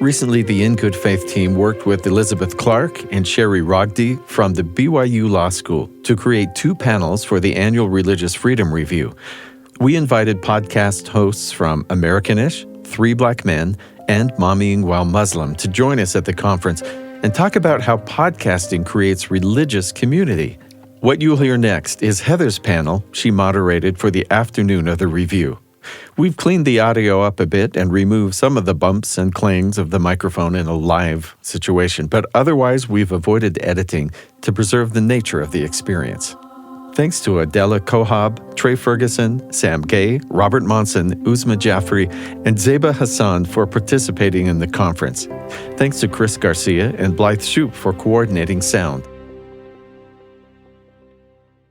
Recently, the In Good Faith team worked with Elizabeth Clark and Sherry Rogdi from the BYU Law School to create 2 panels for the annual Religious Freedom Review. We invited podcast hosts from Americanish, 3 Black Men, and Mommying While Muslim to join us at the conference and talk about how podcasting creates religious community. What you'll hear next is Heather's panel she moderated for the afternoon of the review. We've cleaned the audio up a bit and removed some of the bumps and clangs of the microphone in a live situation, but otherwise we've avoided editing to preserve the nature of the experience. Thanks to Adela Kohab, Trey Ferguson, Sam Gay, Robert Monson, Uzma Jaffrey, and Zaiba Hasan for participating in the conference. Thanks to Chris Garcia and Blythe Shoup for coordinating sound.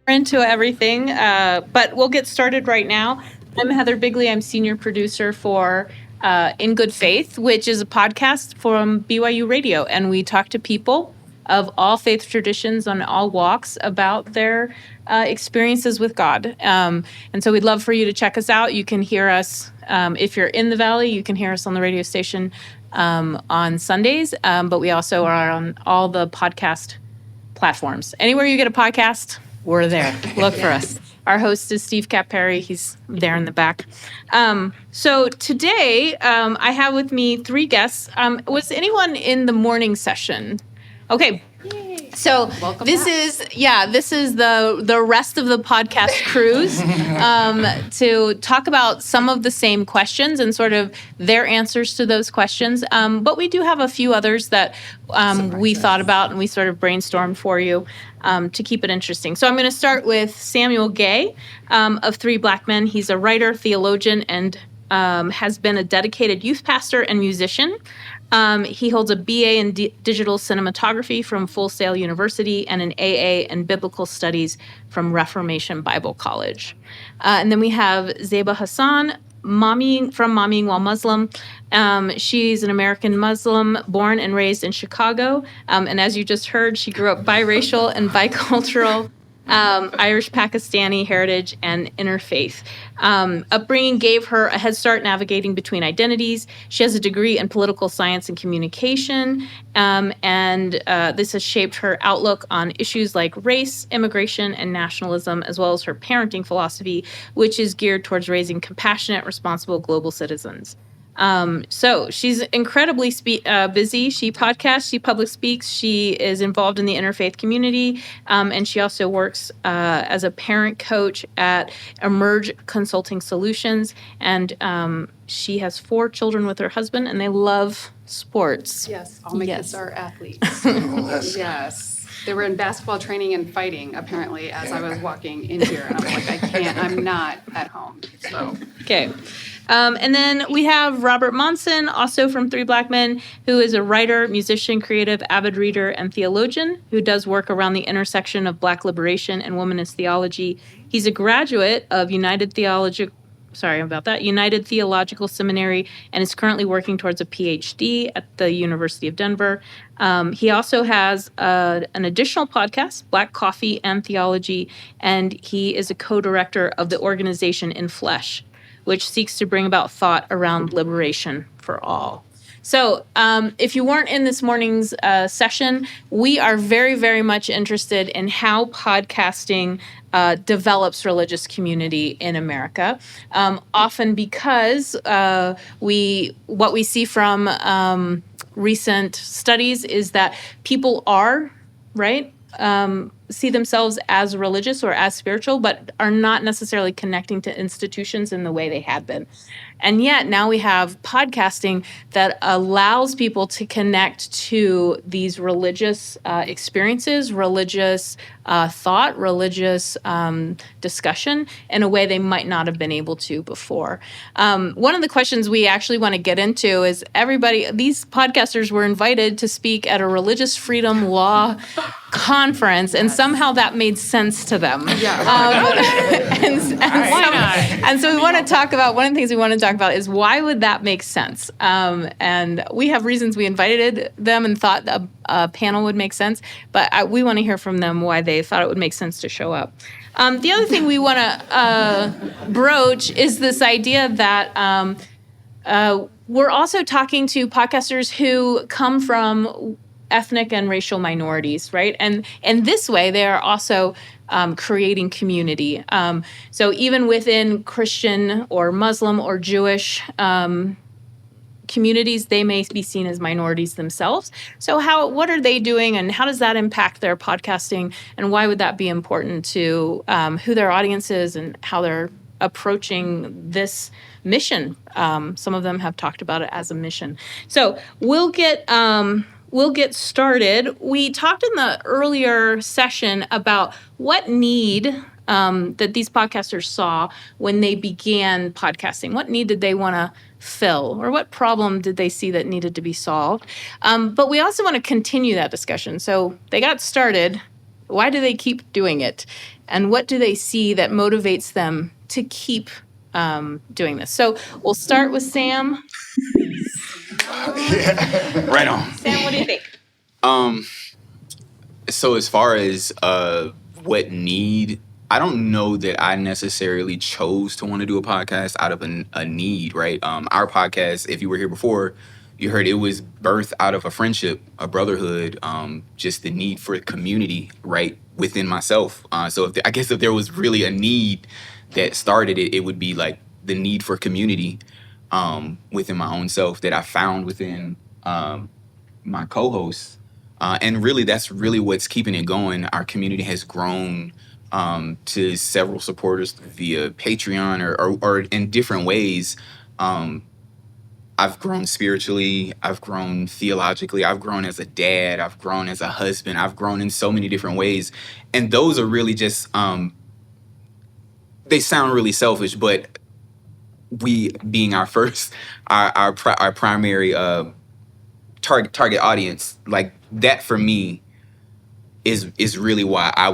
Into everything, but we'll get started right now. I'm Heather Bigley. I'm senior producer for In Good Faith, which is a podcast from BYU Radio. And we talk to people of all faith traditions on all walks about their experiences with God. And so we'd love for you to check us out. You can hear us, if you're in the Valley, you can hear us on the radio station on Sundays. But we also are on all the podcast platforms. Anywhere you get a podcast, we're there. Look for us. Our host is Steve Capperry. He's there in the back. So today, I have with me 3 guests. Was anyone in the morning session? Okay. Yay. So welcome this back. This is the rest of the podcast cruise to talk about some of the same questions and sort of their answers to those questions. But we do have a few others that we thought about and we sort of brainstormed for you to keep it interesting. So I'm going to start with Samuel Gay of 3 Black Men. He's a writer, theologian, and has been a dedicated youth pastor and musician. He holds a BA in digital cinematography from Full Sail University and an AA in biblical studies from Reformation Bible College. And then we have Zaiba Hasan, from Mommying While Muslim. She's an American Muslim born and raised in Chicago. And as you just heard, she grew up biracial and bicultural. Irish Pakistani heritage and interfaith. Upbringing gave her a head start navigating between identities. She has a degree in political science and communication, and this has shaped her outlook on issues like race, immigration, and nationalism, as well as her parenting philosophy, which is geared towards raising compassionate, responsible global citizens. So she's incredibly busy. She podcasts, she public speaks, she is involved in the interfaith community, and she also works as a parent coach at Emerge Consulting Solutions. And she has 4 children with her husband, and they love sports. Yes, all my kids are athletes. Yes. They were in basketball training and fighting, apparently, as I was walking in here. And I'm like, I can't, I'm not at home. So. Okay. And then we have Robert Monson, also from 3 Black Men, who is a writer, musician, creative, avid reader, and theologian who does work around the intersection of Black liberation and womanist theology. He's a graduate of United Theological Seminary and is currently working towards a PhD at the University of Denver. He also has an additional podcast, Black Coffee and Theology, and he is a co-director of the organization In Flesh, which seeks to bring about thought around liberation for all. So if you weren't in this morning's session, we are very, very much interested in how podcasting develops religious community in America, often because what we see from recent studies is that people are, right, see themselves as religious or as spiritual, but are not necessarily connecting to institutions in the way they had been. And yet now we have podcasting that allows people to connect to these religious experiences, religious thought, religious discussion in a way they might not have been able to before. One of the questions we actually want to get into is these podcasters were invited to speak at a religious freedom law conference, and somehow that made sense to them. And so we want to talk about, one of the things we want to talk about is why would that make sense? And we have reasons we invited them and thought a panel would make sense, but we want to hear from them why they thought it would make sense to show up. The other thing we want to broach is this idea that We're also talking to podcasters who come from ethnic and racial minorities, right? And this way, they are also creating community. So even within Christian or Muslim or Jewish communities, they may be seen as minorities themselves. So what are they doing, and how does that impact their podcasting, and why would that be important to who their audience is and how they're approaching this mission? Some of them have talked about it as a mission. So we'll get started. We talked in the earlier session about what need that these podcasters saw when they began podcasting. What need did they want to fill, or what problem did they see that needed to be solved? But we also want to continue that discussion. So they got started. Why do they keep doing it? And what do they see that motivates them to keep doing this? So we'll start with Sam. Right on. Sam, what do you think? So as far as what need, I don't know that I necessarily chose to want to do a podcast out of a need, right? Our podcast, if you were here before, you heard it was birthed out of a friendship, a brotherhood, just the need for community, right, within myself. So I guess if there was really a need that started it, it would be like the need for community within my own self that I found within my co-hosts. And really, that's really what's keeping it going. Our community has grown to several supporters via Patreon or in different ways. I've grown spiritually. I've grown theologically. I've grown as a dad. I've grown as a husband. I've grown in so many different ways. And those are really just, they sound really selfish, but we being our first, our primary target audience, like that for me is really why I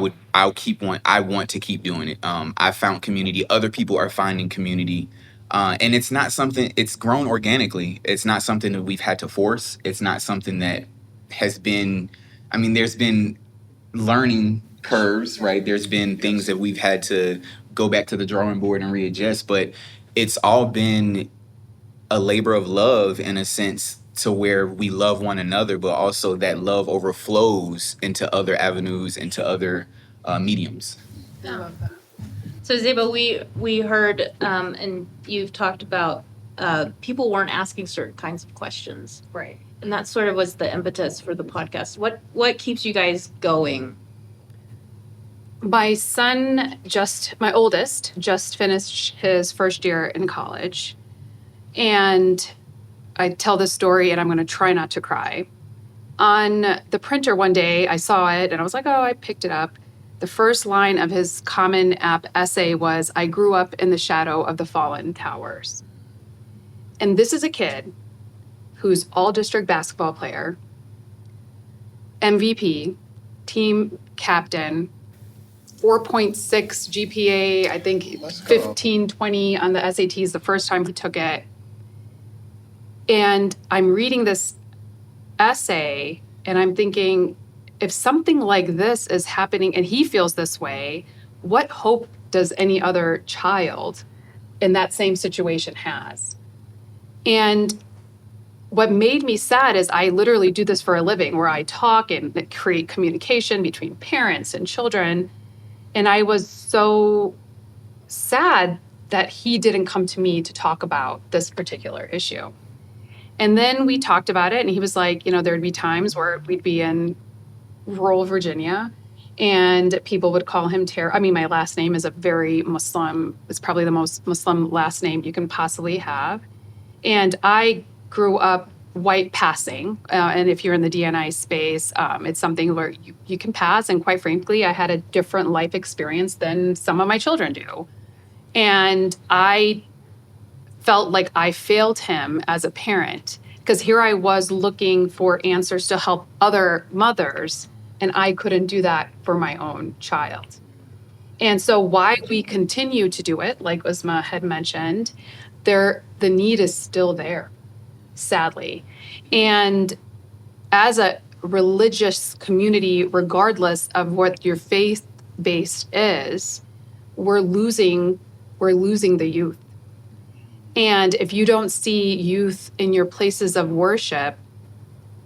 want to keep doing it. I found community. Other people are finding community. And it's not something, it's grown organically. It's not something that we've had to force. It's not something that has been, there's been learning curves, right? There's been things that we've had to go back to the drawing board and readjust, but it's all been a labor of love in a sense, to where we love one another, but also that love overflows into other avenues, into other mediums. I love that. So Zaiba, we heard, and you've talked about people weren't asking certain kinds of questions. Right. And that sort of was the impetus for the podcast. What keeps you guys going? My son, my oldest, just finished his first year in college. And I tell this story, and I'm going to try not to cry. On the printer one day, I saw it, and I was like, oh, I picked it up. The first line of his Common App essay was, I grew up in the shadow of the fallen towers. And this is a kid who's all-district basketball player, MVP, team captain, 4.6 GPA, I think 1520 on the SATs the first time he took it. And I'm reading this essay and I'm thinking, if something like this is happening and he feels this way, what hope does any other child in that same situation has? And what made me sad is I literally do this for a living, where I talk and create communication between parents and children. And I was so sad that he didn't come to me to talk about this particular issue. And then we talked about it, and he was like, there'd be times where we'd be in rural Virginia and people would call him my last name is a very Muslim, it's probably the most Muslim last name you can possibly have. And I grew up white passing. And if you're in the DNI space, it's something where you can pass. And quite frankly, I had a different life experience than some of my children do. And I felt like I failed him as a parent, because here I was looking for answers to help other mothers, and I couldn't do that for my own child. And so why we continue to do it, like Uzma had mentioned, the need is still there, sadly. And as a religious community, regardless of what your faith base is, we're losing the youth. And if you don't see youth in your places of worship,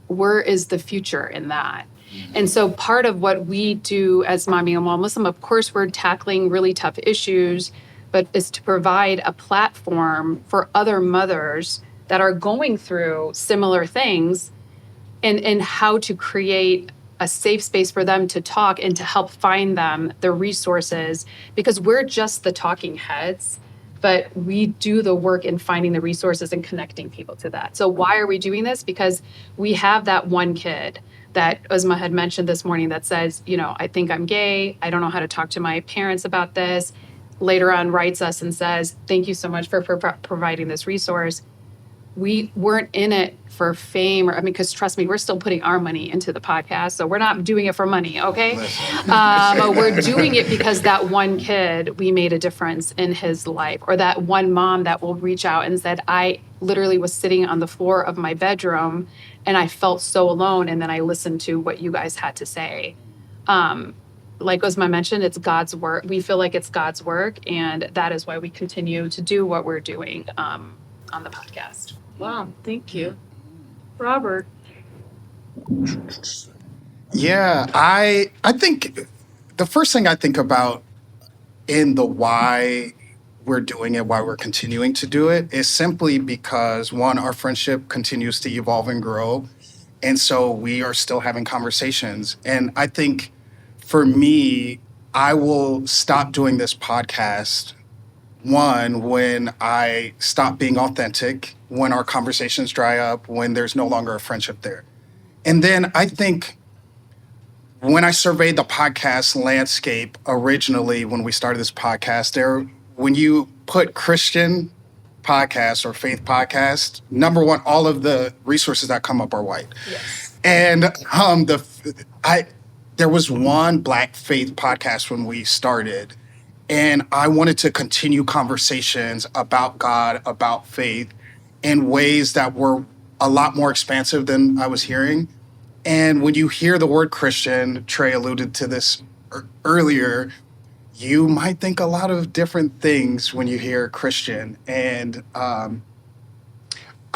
where is the future in that? And so part of what we do as Mommy and Mom Muslim, of course, we're tackling really tough issues, but is to provide a platform for other mothers that are going through similar things and how to create a safe space for them to talk and to help find them the resources, because we're just the talking heads, but we do the work in finding the resources and connecting people to that. So why are we doing this? Because we have that one kid that Uzma had mentioned this morning that says, I think I'm gay. I don't know how to talk to my parents about this. Later on writes us and says, thank you so much for providing this resource. We weren't in it for fame because trust me, we're still putting our money into the podcast. So we're not doing it for money, okay? We're doing it because that one kid, we made a difference in his life. Or that one mom that will reach out and said, I literally was sitting on the floor of my bedroom and I felt so alone. And then I listened to what you guys had to say. Like Uzma mentioned, it's God's work. We feel like it's God's work. And that is why we continue to do what we're doing on the podcast. Wow, thank you. Robert. Yeah, I think the first thing I think about in the why we're doing it, why we're continuing to do it, is simply because, one, our friendship continues to evolve and grow. And so we are still having conversations. And I think for me, I will stop doing this podcast, one, when I stop being authentic, when our conversations dry up, when there's no longer a friendship there. And then I think when I surveyed the podcast landscape originally, when we started this podcast, when you put Christian podcast or faith podcast, number one, all of the resources that come up are white. Yes. And there was one Black faith podcast when we started, and I wanted to continue conversations about God, about faith, in ways that were a lot more expansive than I was hearing. And when you hear the word Christian, Trey alluded to this earlier, you might think a lot of different things when you hear Christian. And I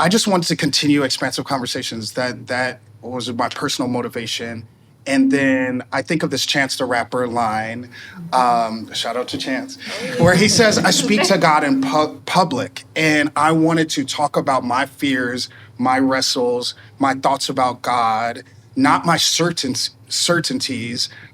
just wanted to continue expansive conversations. That was my personal motivation. And then I think of this Chance the Rapper line, shout out to Chance, where he says, I speak to God in public. And I wanted to talk about my fears, my wrestles, my thoughts about God, not my certainties.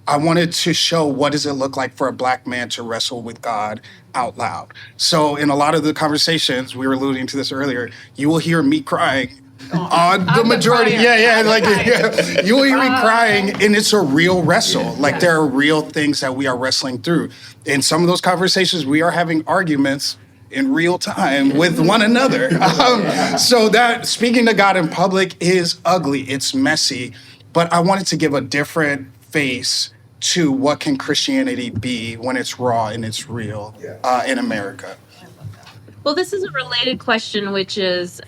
I wanted to show what does it look like for a Black man to wrestle with God out loud. So in a lot of the conversations, we were alluding to this earlier, you will hear me crying. The majority, you will hear me crying, and it's a real wrestle. There are real things that we are wrestling through. In some of those conversations, we are having arguments in real time with one another. So that speaking to God in public is ugly, it's messy, but I wanted to give a different face to what can Christianity be when it's raw and it's real in America. Well, this is a related question, which is,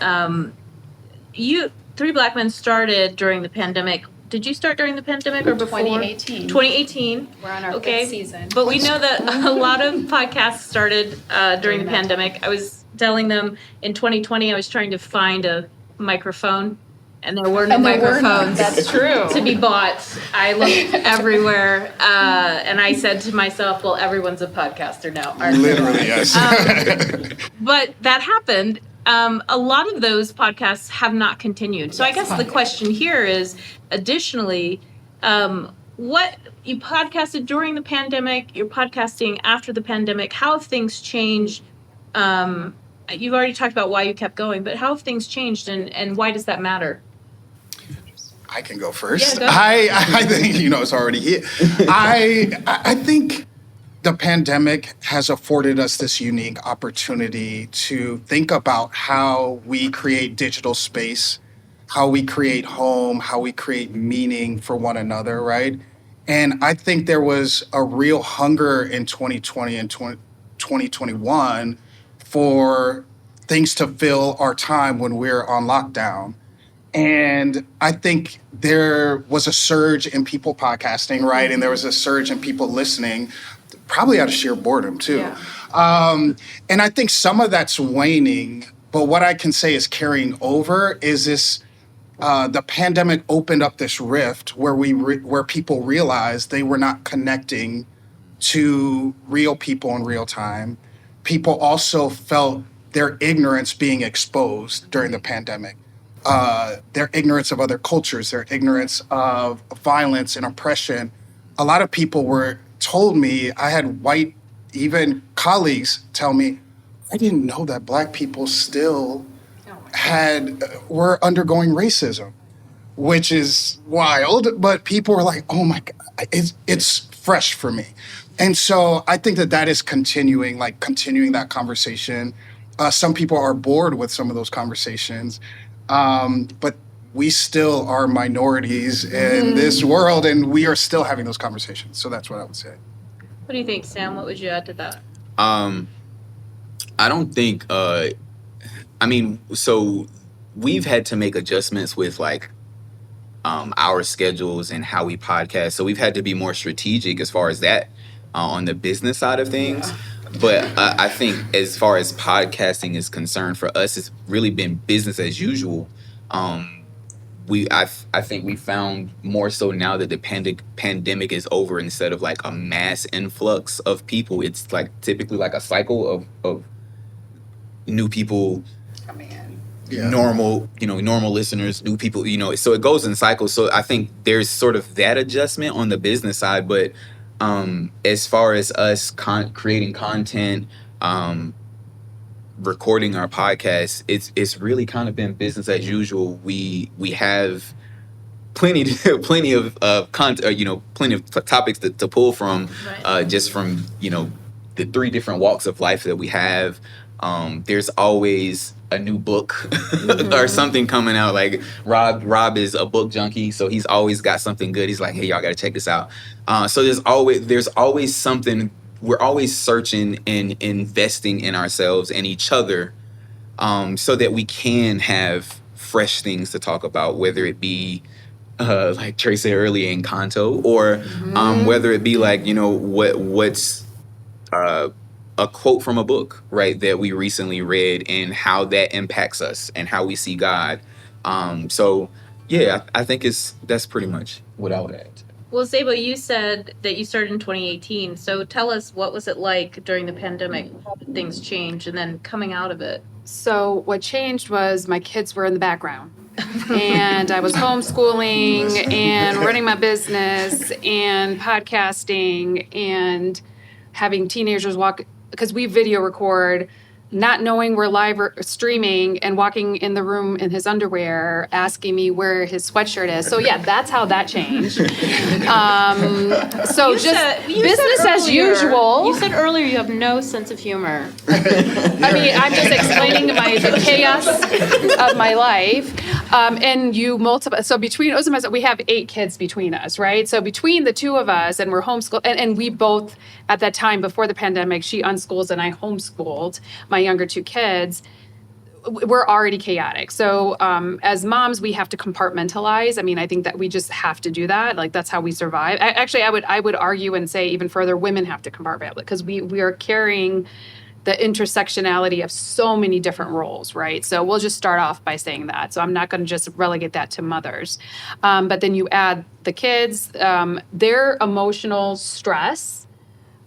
you Three Black Men started during the pandemic. Did you start during the pandemic or before? 2018. 2018. We're on our fifth season. But we know that a lot of podcasts started during the pandemic. I was telling them in 2020 I was trying to find a microphone, and there were no microphones. That's true. To be bought. I looked everywhere, and I said to myself, well, everyone's a podcaster now, aren't they? Literally, yes. But that happened. A lot of those podcasts have not continued. So I guess the question here is, additionally, what you podcasted during the pandemic, you're podcasting after the pandemic, how have things changed? You've already talked about why you kept going, but how have things changed, and why does that matter? I can go first. Yeah, go. I think, it's already here. I think the pandemic has afforded us this unique opportunity to think about how we create digital space, how we create home, how we create meaning for one another, right? And I think there was a real hunger in 2020 and 2021 for things to fill our time when we're on lockdown. And I think there was a surge in people podcasting, right? And there was a surge in people listening, probably out of sheer boredom too. And I think some of that's waning, but what I can say is carrying over is this. The pandemic opened up this rift where where people realized they were not connecting to real people in real time. People also felt their ignorance being exposed during the pandemic. Their ignorance of other cultures, their ignorance of violence and oppression. A lot of people told me, I had white, even colleagues tell me, I didn't know that Black people still were undergoing racism, which is wild. But people were like, oh my God, it's fresh for me. And so I think that is continuing that conversation. Some people are bored with some of those conversations, but we still are minorities in this world, and we are still having those conversations. So that's what I would say. What do you think, Sam? What would you add to that? I don't think, so we've had to make adjustments with our schedules and how we podcast. So we've had to be more strategic as far as that on the business side of things. Yeah. But I think as far as podcasting is concerned, for us, it's really been business as usual. I think we found more so now that the pandemic is over, instead of a mass influx of people, it's typically a cycle of new people coming in. Yeah. Normal listeners, new people, so it goes in cycles. So I think there's sort of that adjustment on the business side. But as far as us creating content, recording our podcast, it's really kind of been business as usual. We have plenty of content, plenty of topics to pull from, right. Just from the 3 different walks of life that we have. There's always a new book or something coming out. Like Rob is a book junkie, so he's always got something good. He's like, hey, y'all got to check this out. So there's always something. We're always searching and investing in ourselves and each other, so that we can have fresh things to talk about, whether it be like Trey said earlier, in Encanto, or whether it be what's a quote from a book, right, that we recently read, and how that impacts us and how we see God. So yeah, I think that's pretty much what I would add. Well, Zaiba, you said that you started in 2018. So tell us, what was it like during the pandemic? How did things change, and then coming out of it? So what changed was my kids were in the background. And I was homeschooling and running my business and podcasting and having teenagers walk, because we video record, not knowing we're live or streaming, and walking in the room in his underwear, asking me where his sweatshirt is. So yeah, that's how that changed. So business as usual. You said earlier you have no sense of humor. I mean, I'm just explaining the chaos of my life. And you multiply. So between us and myself, we have 8 kids between us, right? So between the 2 of us, and we're homeschooled, and we both, at that time before the pandemic, she unschools and I homeschooled my younger 2 kids. We're already chaotic. So as moms, we have to compartmentalize. I mean, I think that we just have to do that. That's how we survive. I would argue and say even further, women have to compartmentalize, because we are carrying the intersectionality of so many different roles, right? So we'll just start off by saying that. So I'm not going to just relegate that to mothers. But then you add the kids, their emotional stress,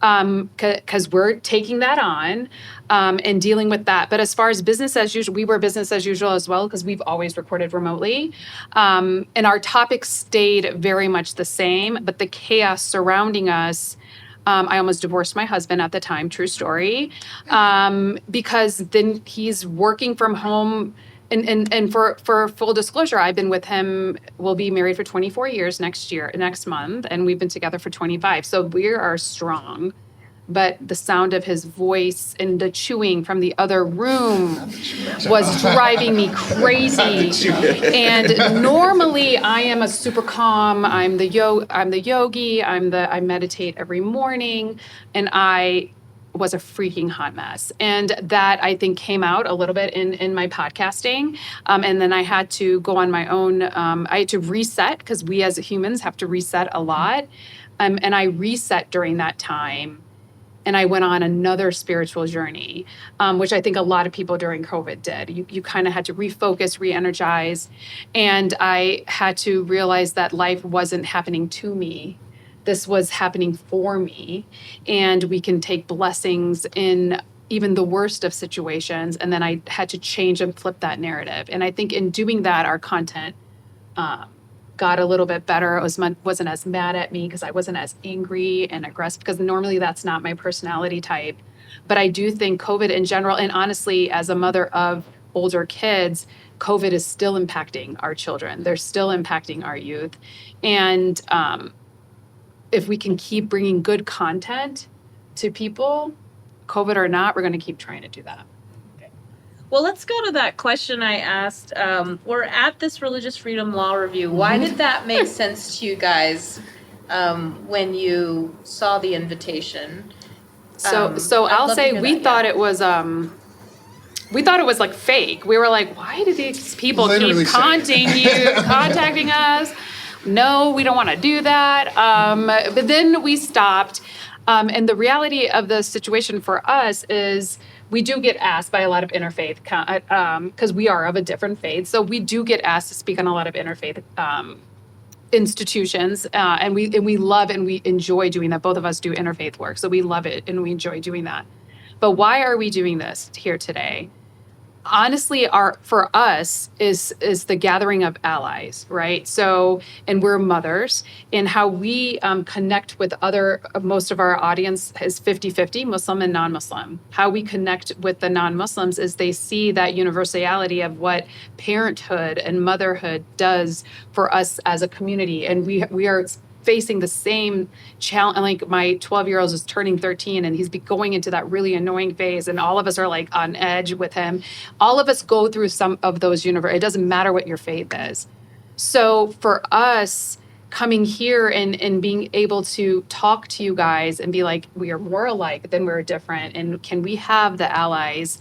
because we're taking that on and dealing with that. But as far as business as usual, we were business as usual as well, because we've always recorded remotely. And our topics stayed very much the same, but the chaos surrounding us, I almost divorced my husband at the time, true story, because then he's working from home. And for full disclosure, I've been with him, we'll be married for 24 years next month, and we've been together for 25. So we are strong. But the sound of his voice and the chewing from the other room was driving me crazy. And normally I am a super calm. I'm the yogi. I meditate every morning, and I was a freaking hot mess. And that, I think, came out a little bit in my podcasting. And then I had to go on my own. I had to reset, because we as humans have to reset a lot. And I reset during that time. and I went on another spiritual journey, which I think a lot of people during COVID did. You kind of had to refocus, re-energize, and I had to realize that life wasn't happening to me. This was happening for me, and we can take blessings in even the worst of situations. And then I had to change and flip that narrative. And I think in doing that, our content got a little bit better. It wasn't as mad at me because I wasn't as angry and aggressive, because normally that's not my personality type. But I do think COVID in general, and honestly, as a mother of older kids, COVID is still impacting our children. They're still impacting our youth. And if we can keep bringing good content to people, COVID or not, we're going to keep trying to do that. Well, let's go to that question I asked. We're at this religious freedom law review. Why did that make sense to you guys when you saw the invitation? So I'll say we thought it was like fake. We were like, why do these people keep contacting us? No, we don't want to do that. But then we stopped. And the reality of the situation for us is we do get asked by a lot of interfaith, because we are of a different faith. So we do get asked to speak on a lot of interfaith institutions, and we love and we enjoy doing that. Both of us do interfaith work, so we love it and we enjoy doing that. But why are we doing this here today? Honestly, for us is the gathering of allies, right? So, and we're mothers, and how we connect with most of our audience is 50-50, Muslim and non-Muslim. How we connect with the non-Muslims is they see that universality of what parenthood and motherhood does for us as a community, and we are facing the same challenge. Like my 12-year-old is turning 13 and he's going into that really annoying phase, and all of us are like on edge with him. All of us go through some of those it doesn't matter what your faith is. So for us coming here and being able to talk to you guys and be like, we are more alike than we're different, and can we have the allies,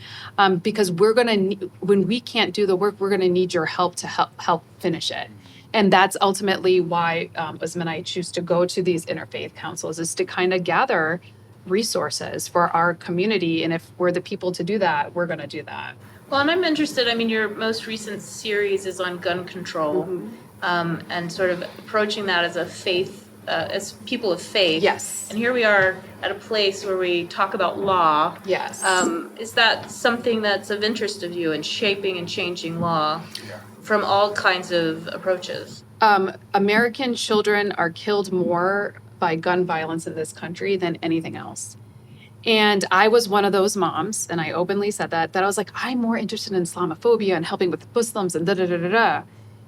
because we're gonna when we can't do the work, we're gonna need your help to help finish it. And that's ultimately why Uzma and I choose to go to these interfaith councils, is to kind of gather resources for our community. And if we're the people to do that, we're going to do that. Well, and I'm interested, I mean, your most recent series is on gun control, and sort of approaching that as a faith, as people of faith. Yes. And here we are at a place where we talk about law. Yes. Is that something that's of interest of you in shaping and changing law? Yeah. From all kinds of approaches? American children are killed more by gun violence in this country than anything else. And I was one of those moms, and I openly said that I was like, I'm more interested in Islamophobia and helping with Muslims and da-da-da-da-da.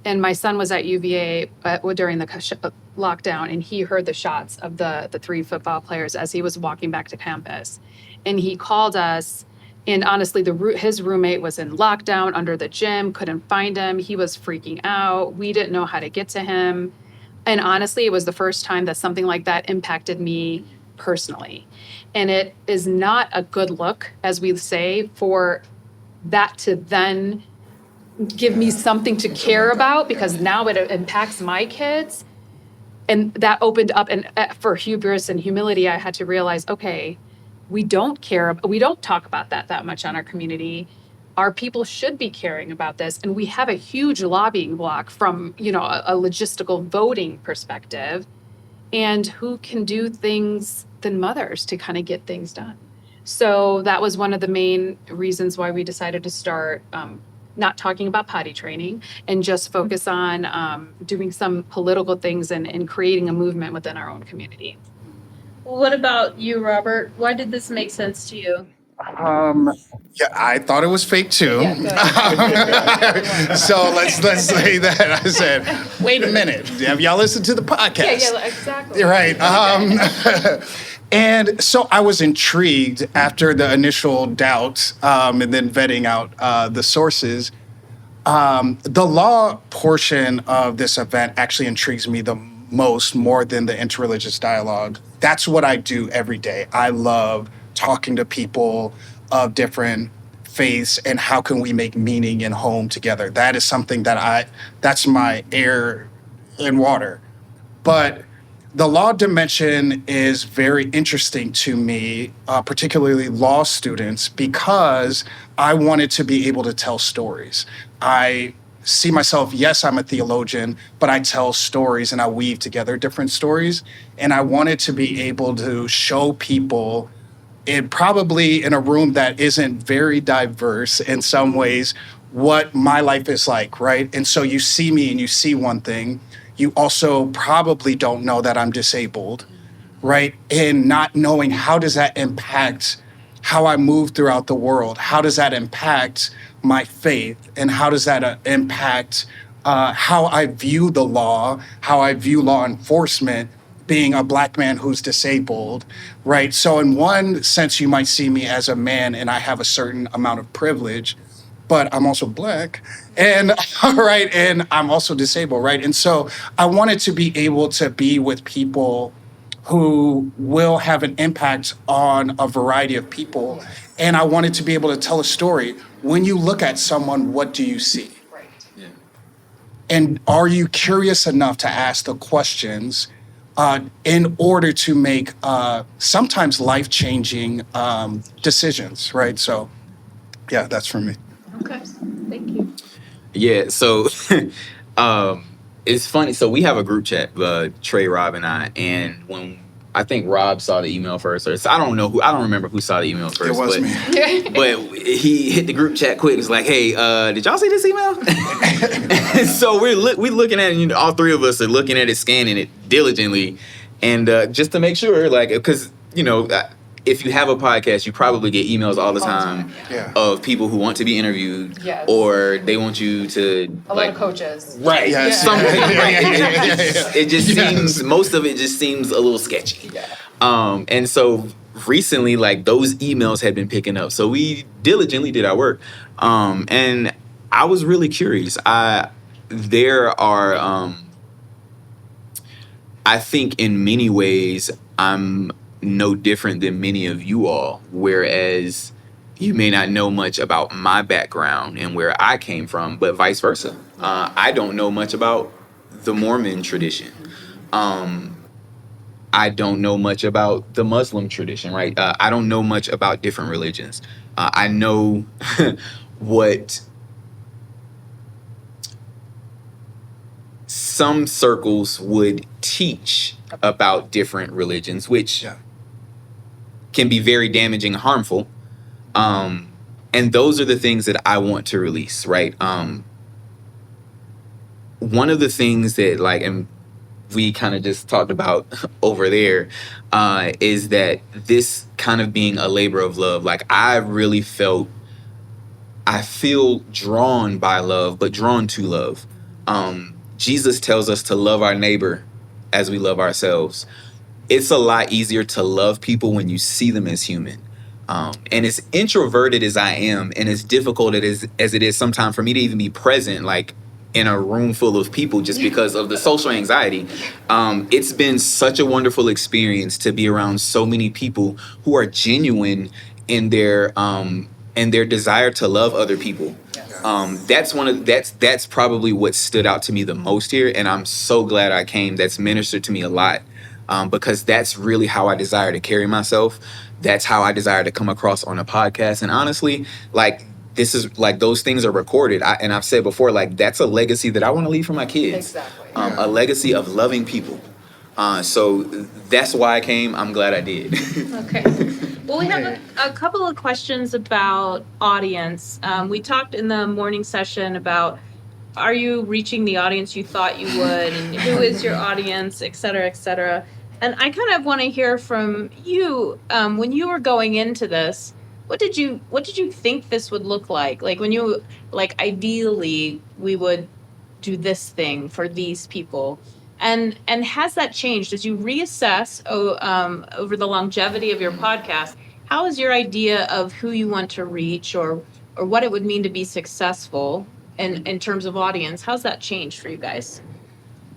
And my son was at UVA during the lockdown, and he heard the shots of the 3 football players as he was walking back to campus. And he called us. And honestly, his roommate was in lockdown under the gym, couldn't find him. He was freaking out. We didn't know how to get to him. And honestly, it was the first time that something like that impacted me personally. And it is not a good look, as we say, for that to then give me something to care about, because now it impacts my kids. And that opened up, and for hubris and humility, I had to realize, okay, we don't talk about that much on our community. Our people should be caring about this. And we have a huge lobbying block from, a logistical voting perspective. And who can do things than mothers to kind of get things done? So that was one of the main reasons why we decided to start not talking about potty training and just focus on doing some political things and creating a movement within our own community. What about you, Robert? Why did this make sense to you? Yeah, I thought it was fake too. Yeah, So let's say that. I said, wait a minute. Have y'all listened to the podcast? Yeah, exactly. Right. And so I was intrigued after the initial doubt, and then vetting out the sources. The law portion of this event actually intrigues me the most, more than the interreligious dialogue. That's what I do every day. I love talking to people of different faiths and how can we make meaning in home together. That is something that's my air and water. But the law dimension is very interesting to me, particularly law students, because I wanted to be able to tell stories. I see myself, yes, I'm a theologian, but I tell stories and I weave together different stories. And I wanted to be able to show people, probably in a room that isn't very diverse in some ways, what my life is like, right? And so you see me and you see one thing. You also probably don't know that I'm disabled, right? And not knowing, how does that impact how I move throughout the world? How does that impact my faith? And how does that impact how I view the law, how I view law enforcement, being a Black man who's disabled, right? So in one sense, you might see me as a man and I have a certain amount of privilege, but I'm also Black, and right, and I'm also disabled, right? And so I wanted to be able to be with people who will have an impact on a variety of people, and I wanted to be able to tell a story. When you look at someone, what do you see? Right. Yeah. And are you curious enough to ask the questions in order to make sometimes life-changing decisions, right? So, yeah, that's for me. Okay. Thank you. Yeah, so it's funny. So we have a group chat, Trey, Rob, and I. And when I think Rob saw the email first, or I don't remember who saw the email first. It was me. But he hit the group chat quick. It's like, hey, did y'all see this email? And so we're looking at it. You know, all three of us are looking at it, scanning it diligently, and just to make sure, like, because you know. If you have a podcast, you probably get emails all the time Yeah. of people who want to be interviewed, Yes. or they want you to A lot of coaches. right? Yes. Some, Yeah. right? It just Yes. seems, most of it just seems a little sketchy. Yeah. And so recently, like, those emails had been picking up, so we diligently did our work. And I was really curious. There are, I think, in many ways, I'm no different than many of you all, whereas you may not know much about my background and where I came from, but vice versa. I don't know much about the Mormon tradition. I don't know much about the Muslim tradition, right? I don't know much about different religions. I know what some circles would teach about different religions, which can be very damaging and harmful. And those are the things that I want to release, right? One of the things that, like, and we kind of just talked about over there, is that this kind of being a labor of love. Like, I feel drawn by love, but drawn to love. Jesus tells us to love our neighbor as we love ourselves. It's a lot easier to love people when you see them as human. And as introverted as I am, and as difficult as it is sometimes for me to even be present, like in a room full of people, just because of the social anxiety, it's been such a wonderful experience to be around so many people who are genuine in their desire to love other people. That's probably what stood out to me the most here, and I'm so glad I came. That's ministered to me a lot. Because that's really how I desire to carry myself. That's how I desire to come across on a podcast. And honestly, like, this is like, those things are recorded. And I've said before, like, that's a legacy that I want to leave for my kids. Exactly. A legacy of loving people. So that's why I came. I'm glad I did. Okay. Well, we have a couple of questions about audience. We talked in the morning session about, are you reaching the audience you thought you would, and who is your audience, et cetera, et cetera. And I kind of want to hear from you, when you were going into this, what did you think this would look like? Like, when you, like, ideally we would do this thing for these people. And has that changed as you reassess over the longevity of your podcast? How is your idea of who you want to reach, or what it would mean to be successful in terms of audience, how's that changed for you guys?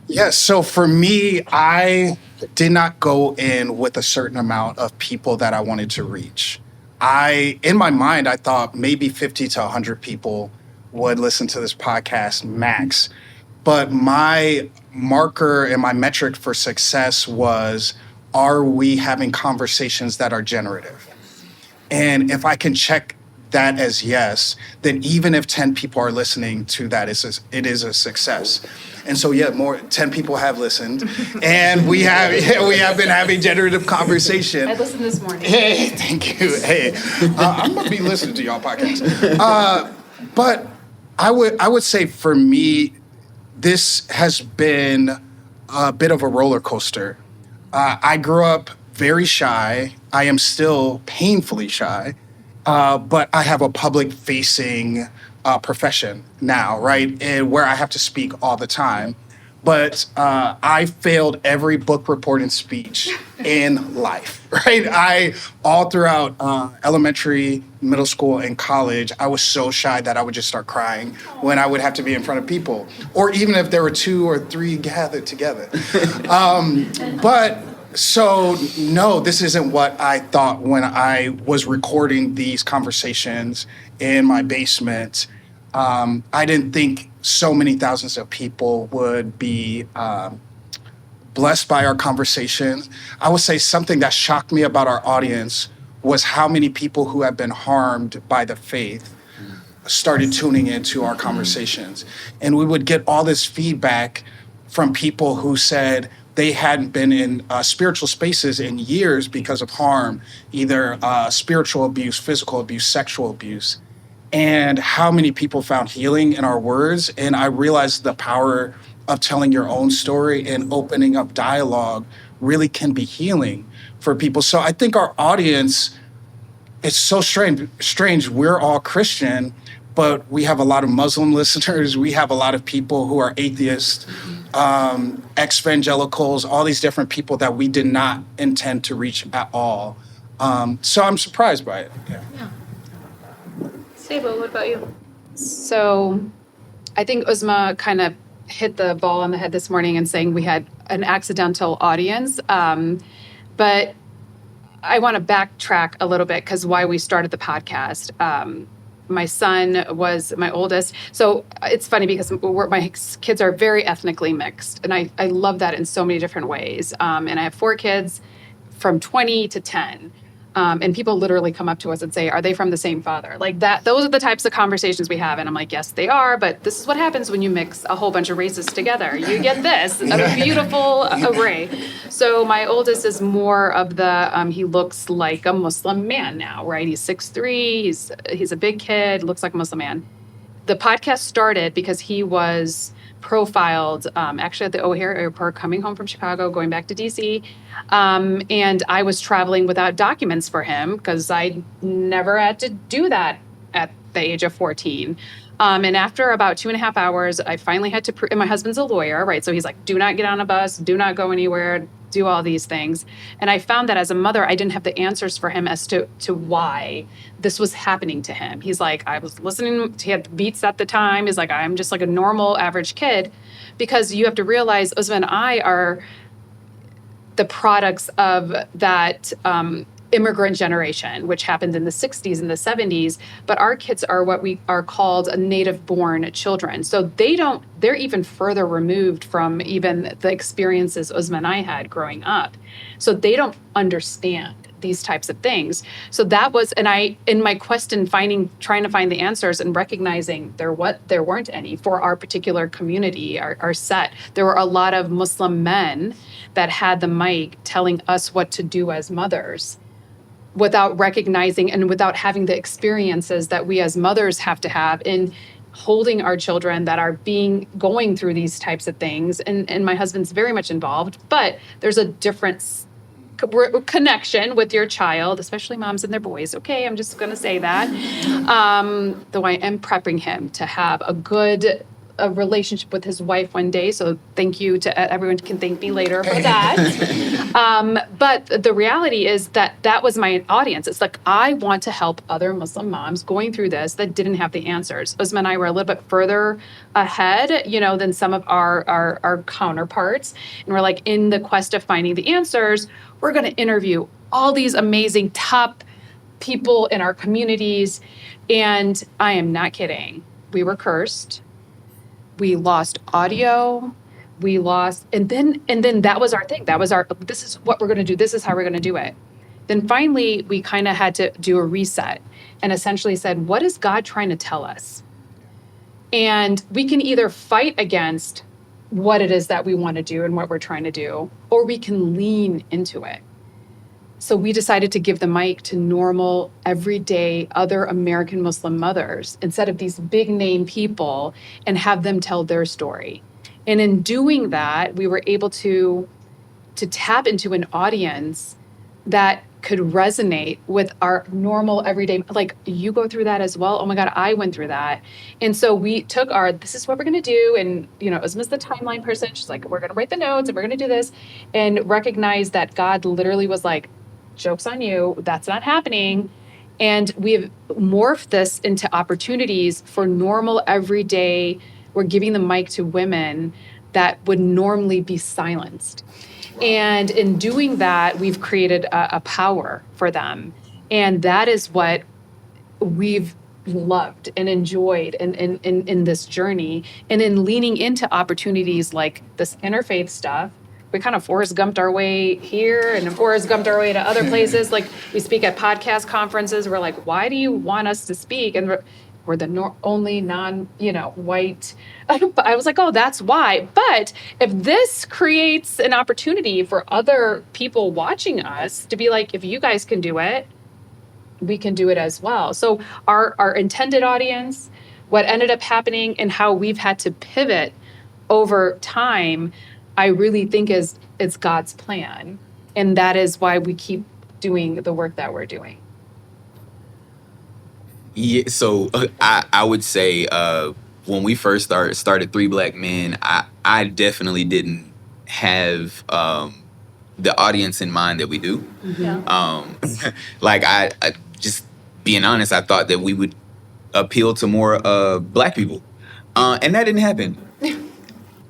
Yes. So for me, I did not go in with a certain amount of people that I wanted to reach. In my mind, I thought maybe 50 to 100 people would listen to this podcast max. But my marker and my metric for success was, are we having conversations that are generative? And if I can check that as yes, then even if 10 people are listening to that, it is a success. And so, 10 people have listened, and we have been having generative conversation. I listened this morning. Hey, thank you. Hey, I'm gonna be listening to y'all podcast. But I would say for me, this has been a bit of a roller coaster. I grew up very shy. I am still painfully shy, but I have a public-facing profession now, right? And where I have to speak all the time. But I failed every book, report, and speech in life, right? All throughout elementary, middle school, and college, I was so shy that I would just start crying when I would have to be in front of people, or even if there were 2 or 3 gathered together. So, no, this isn't what I thought when I was recording these conversations in my basement. I didn't think so many thousands of people would be blessed by our conversations. I would say something that shocked me about our audience was how many people who have been harmed by the faith started tuning into our conversations. And we would get all this feedback from people who said they hadn't been in spiritual spaces in years because of harm, either spiritual abuse, physical abuse, sexual abuse. And how many people found healing in our words. And I realized the power of telling your own story and opening up dialogue really can be healing for people. So I think our audience, it's so strange. We're all Christian, but we have a lot of Muslim listeners. We have a lot of people who are atheists, ex-evangelicals, all these different people that we did not intend to reach at all. So I'm surprised by it. Yeah. Zaiba, what about you? So I think Uzma kind of hit the ball on the head this morning in saying we had an accidental audience. But I want to backtrack a little bit because why we started the podcast. My son was my oldest. So it's funny because my kids are very ethnically mixed. And I love that in so many different ways. And I have 4 kids from 20 to 10. And people literally come up to us and say, are they from the same father? Like that, those are the types of conversations we have. And I'm like, yes, they are. But this is what happens when you mix a whole bunch of races together. You get this, a beautiful array. So my oldest is more of the, he looks like a Muslim man now, right? He's 6'3", he's a big kid, looks like a Muslim man. The podcast started because he was profiled actually at the O'Hare Airport coming home from Chicago, going back to DC. And I was traveling without documents for him because I never had to do that at the age of 14. And after about 2.5 hours, I finally had to, and my husband's a lawyer, right? So he's like, do not get on a bus, do not go anywhere, do all these things. And I found that as a mother, I didn't have the answers for him as to why this was happening to him. He's like, I was listening, he had Beats at the time. He's like, I'm just like a normal average kid. Because you have to realize Uzma and I are the products of that immigrant generation, which happened in the 60s and the 70s, but our kids are what we are called native-born children. So they're even further removed from even the experiences Uzma and I had growing up. So they don't understand these types of things. So that was, and I, in my quest in trying to find the answers and recognizing there weren't any for our particular community, our set. There were a lot of Muslim men that had the mic telling us what to do as mothers, without recognizing and without having the experiences that we as mothers have to have in holding our children that are going through these types of things. And my husband's very much involved, but there's a different connection with your child, especially moms and their boys. Okay, I'm just going to say that. Though I am prepping him to have a relationship with his wife one day. So thank you to everyone can thank me later for that. But the reality is that was my audience. It's like, I want to help other Muslim moms going through this that didn't have the answers. Uzma and I were a little bit further ahead, than some of our counterparts. And we're like, in the quest of finding the answers, we're going to interview all these amazing top people in our communities. And I am not kidding. We were cursed. We lost audio. we lost, and then that was our thing. That was our, this is what we're going to do. This is how we're going to do it. Then finally, we kind of had to do a reset and essentially said, what is God trying to tell us? And we can either fight against what it is that we want to do and what we're trying to do, or we can lean into it. So we decided to give the mic to normal, everyday, other American Muslim mothers instead of these big name people and have them tell their story. And in doing that, we were able to tap into an audience that could resonate with our normal everyday, like, you go through that as well. Oh my God, I went through that. And so we took this is what we're going to do. And, Uzma's the timeline person. She's like, we're going to write the notes and we're going to do this, and recognize that God literally was like, joke's on you. That's not happening. And we've morphed this into opportunities for normal, everyday. We're giving the mic to women that would normally be silenced. And in doing that, we've created a power for them. And that is what we've loved and enjoyed in this journey. And in leaning into opportunities like this interfaith stuff, we kind of Forrest Gumped our way here and Forrest Gumped our way to other places. Like, we speak at podcast conferences. We're like, why do you want us to speak? And we're the only non-white. I was like, oh, that's why. But if this creates an opportunity for other people watching us to be like, if you guys can do it, we can do it as well. So our intended audience, what ended up happening, and how we've had to pivot over time, I really think it's God's plan. And that is why we keep doing the work that we're doing. Yeah, so I would say when we first started Three Black Men, I definitely didn't have the audience in mind that we do. Yeah. Like, I just being honest, I thought that we would appeal to more Black people, and that didn't happen.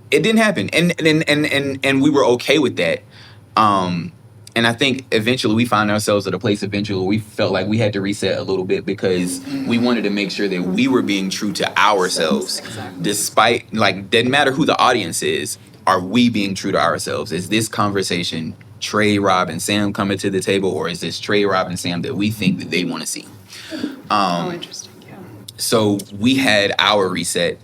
It didn't happen, and we were okay with that. And I think eventually we found ourselves at a place where we felt like we had to reset a little bit, because we wanted to make sure that we were being true to ourselves. Exactly. Despite, like, doesn't matter who the audience is, are we being true to ourselves? Is this conversation Trey, Rob, and Sam coming to the table, or is this Trey, Rob, and Sam that we think that they want to see? Interesting, yeah. So we had our reset.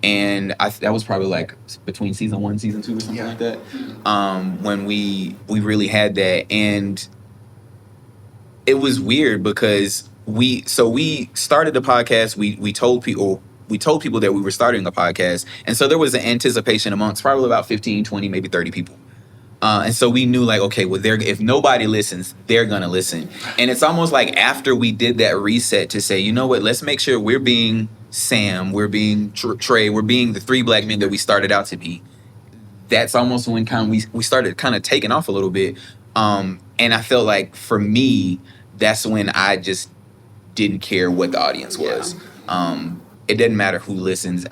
And that was probably like between season 1 and season 2 or something like that, when we really had that. And it was weird because we started the podcast. We told people that we were starting a podcast. And so there was an anticipation amongst probably about 15, 20, maybe 30 people. And so we knew, like, okay, well, if nobody listens, they're going to listen. And it's almost like after we did that reset to say, you know what, let's make sure we're being Sam, we're being Trey, we're being the Three Black Men that we started out to be. That's almost when we started kind of taking off a little bit. And I felt like, for me, that's when I just didn't care what the audience was. It didn't matter who listens.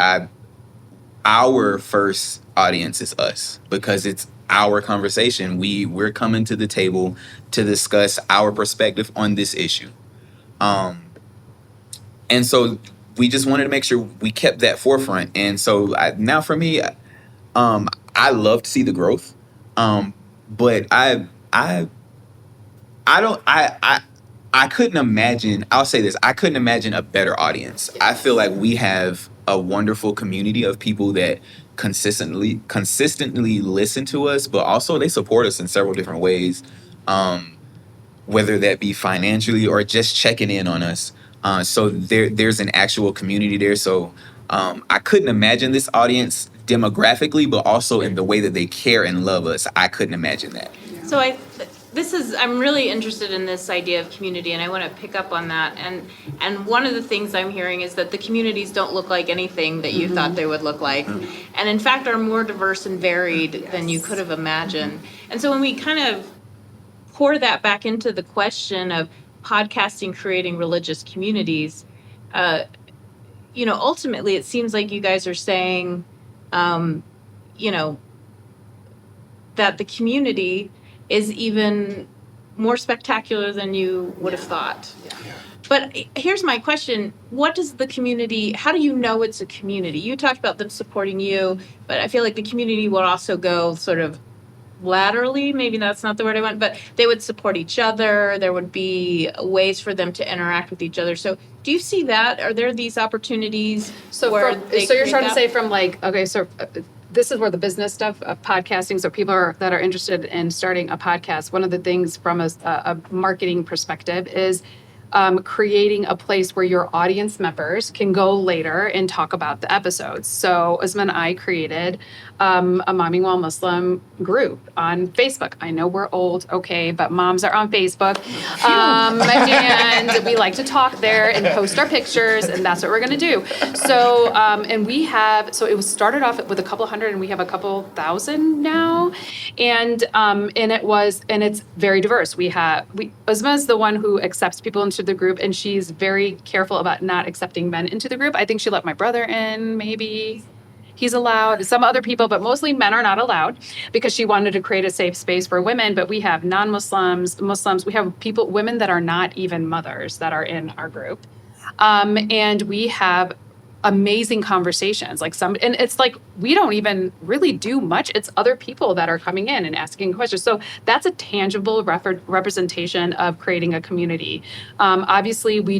Our first audience is us, because it's our conversation. We're coming to the table to discuss our perspective on this issue. And so we just wanted to make sure we kept that forefront. And so now for me, I love to see the growth. But I couldn't imagine, I'll say this, I couldn't imagine a better audience. I feel like we have a wonderful community of people that consistently listen to us, but also they support us in several different ways, whether that be financially or just checking in on us. So there's an actual community there. So I couldn't imagine this audience demographically, but also in the way that they care and love us. I couldn't imagine that. So I'm really interested in this idea of community, and I want to pick up on that. And one of the things I'm hearing is that the communities don't look like anything that you thought they would look like, and in fact are more diverse and varied than you could have imagined. And so when we kind of pour that back into the question of podcasting creating religious communities, ultimately it seems like you guys are saying, that the community is even more spectacular than you would have thought. But here's my question. What does the community, how do you know it's a community? You talked about them supporting you, but I feel like the community will also go sort of laterally. Maybe that's not the word I want, but they would support each other. There would be ways for them to interact with each other. So do you see that? Are there these opportunities So where so you're trying to say from like, okay, so this is where the business stuff of podcasting. So people that are interested in starting a podcast, one of the things from a marketing perspective is creating a place where your audience members can go later and talk about the episodes. So Uzma and I created a Momming While Muslim group on Facebook. I know we're old, okay, but moms are on Facebook. And we like to talk there and post our pictures, and that's what we're going to do. So, and we have, so it was started off with a couple hundred, and we have a couple thousand now. And it's very diverse. Uzma is the one who accepts people into the group, and she's very careful about not accepting men into the group. I think she let my brother in, maybe. He's allowed, some other people, but mostly men are not allowed because she wanted to create a safe space for women. But we have non-Muslims, Muslims, we have women that are not even mothers that are in our group. And we have amazing conversations, and it's like, we don't even really do much. It's other people that are coming in and asking questions. So that's a tangible representation of creating a community. Obviously we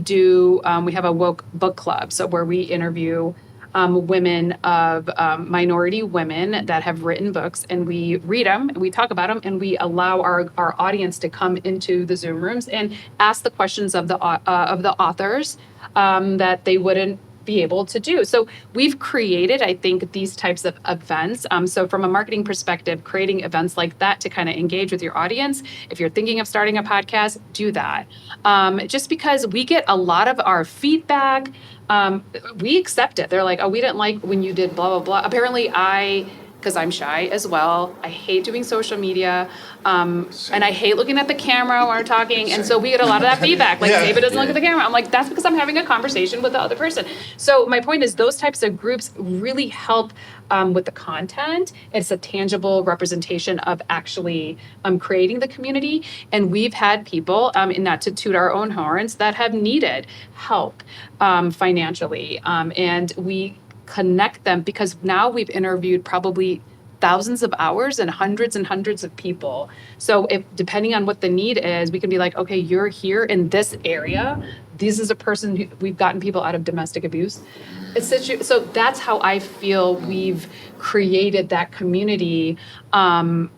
have a woke book club. So where we interview women of minority women that have written books, and we read them, and we talk about them, and we allow our audience to come into the Zoom rooms and ask the questions of the authors that they wouldn't be able to do. So we've created, I think, these types of events. So from a marketing perspective, creating events like that to kind of engage with your audience. If you're thinking of starting a podcast, do that. Just because we get a lot of our feedback, we accept it. They're like, oh, we didn't like when you did blah, blah, blah. Apparently because I'm shy as well. I hate doing social media. And I hate looking at the camera when we're talking. And so we get a lot of that feedback. Like, Zaiba doesn't look at the camera. I'm like, that's because I'm having a conversation with the other person. So my point is, those types of groups really help with the content. It's a tangible representation of actually creating the community. And we've had people, and not to toot our own horns, that have needed help financially. And we connect them because now we've interviewed probably thousands of hours and hundreds of people. So if depending on what the need is, we can be like, okay, you're here in this area. This is a person who, we've gotten people out of domestic abuse. So that's how I feel we've created that community. And